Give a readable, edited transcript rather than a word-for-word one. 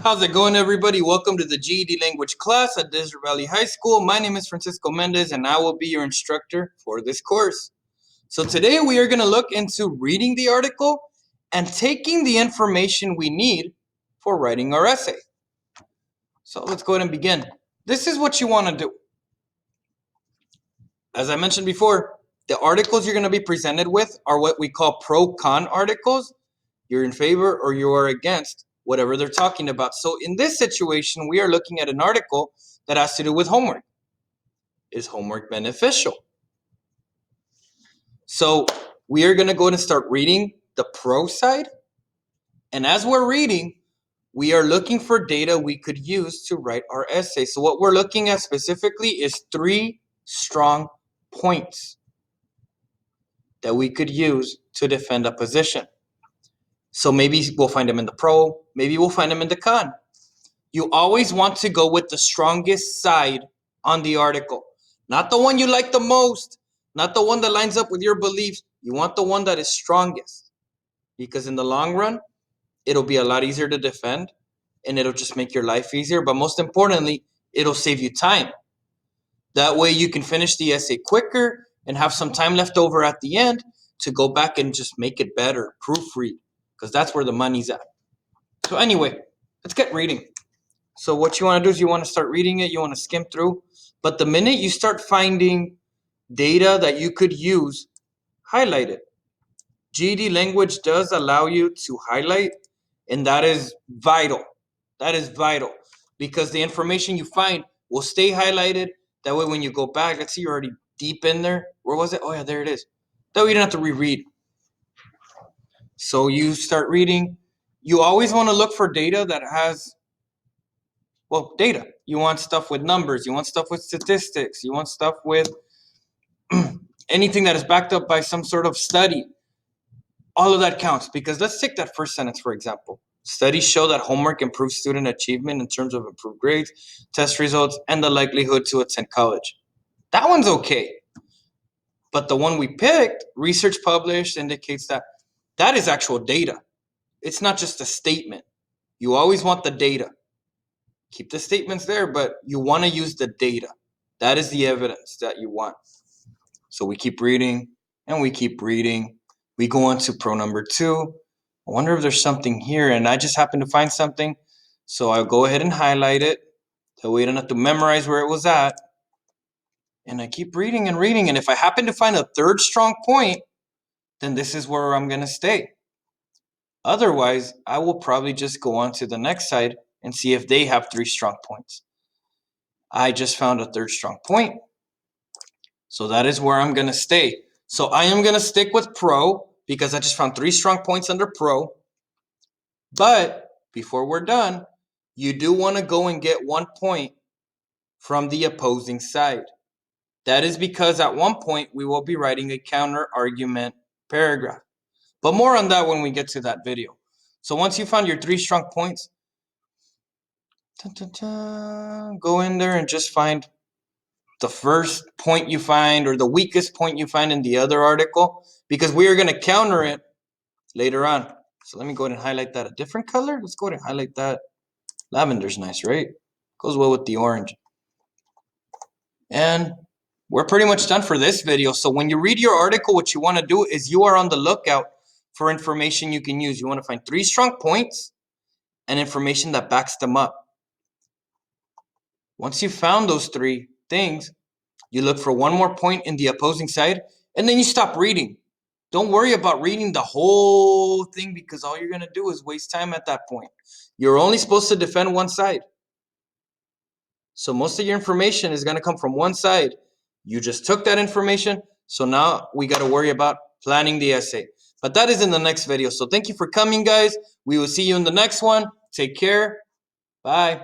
How's it going, everybody? Welcome to the GED language class at Desert Valley High School. My name is Francisco Mendez, and I will be your instructor for this course. So today we are going to look into reading the article and taking the information we need for writing our essay. So let's go ahead and begin. This is what you want to do. As I mentioned before, the articles you're going to be presented with are what we call pro-con articles. You're in favor or you are against whatever they're talking about. So in this situation, we are looking at an article that has to do with homework. Is homework beneficial? So we are going to go ahead and start reading the pro side. And as we're reading, we are looking for data we could use to write our essay. So what we're looking at specifically is 3 strong points that we could use to defend a position. So maybe we'll find them in the pro, maybe we'll find them in the con. You always want to go with the strongest side on the article. Not the one you like the most, not the one that lines up with your beliefs. You want the one that is strongest. Because in the long run, it'll be a lot easier to defend and it'll just make your life easier. But most importantly, it'll save you time. That way you can finish the essay quicker and have some time left over at the end to go back and just make it better, proofread. Because that's where the money's at. So anyway, let's get reading. So what you want to do is you want to start reading it. You want to skim through. But the minute you start finding data that you could use, highlight it. GED language does allow you to highlight, and that is vital. That is vital because the information you find will stay highlighted. That way when you go back, let's see you're already deep in there. Where was it? Oh, yeah, there it is. That way you don't have to reread. So you start reading. You always want to look for data that has, data. You want stuff with numbers. You want stuff with statistics. You want stuff with anything that is backed up by some sort of study. All of that counts because let's take that first sentence, for example. Studies show that homework improves student achievement in terms of improved grades, test results, and the likelihood to attend college. That one's okay. But the one we picked, research published, indicates that that is actual data. It's not just a statement. You always want the data. Keep the statements there, but you want to use the data. That is the evidence that you want. So we keep reading and we keep reading. We go on to pro number 2. I wonder if there's something here, and I just happened to find something. So I'll go ahead and highlight it. That way I don't have to memorize where it was at. And I keep reading and reading. And if I happen to find a third strong point, then this is where I'm going to stay. Otherwise, I will probably just go on to the next side and see if they have 3 strong points. I just found a third strong point. So that is where I'm going to stay. So I am going to stick with pro because I just found 3 strong points under pro. But before we're done, you do want to go and get 1 point from the opposing side. That is because at one point we will be writing a counter argument paragraph. But more on that when we get to that video. So once you found your 3 strong points, go in there and just find the first point you find or the weakest point you find in the other article, because we are going to counter it later on. So let me go ahead and highlight that a different color. Let's go ahead and highlight that. Lavender's nice, right? Goes well with the orange. And we're pretty much done for this video. So when you read your article, what you want to do is you are on the lookout for information you can use. You want to find 3 strong points and information that backs them up. Once you found those 3 things, you look for 1 more point in the opposing side, and then you stop reading. Don't worry about reading the whole thing because all you're going to do is waste time at that point. You're only supposed to defend one side. So most of your information is going to come from one side. You just took that information, so now we got to worry about planning the essay. But that is in the next video. So thank you for coming, guys. We will see you in the next one. Take care. Bye.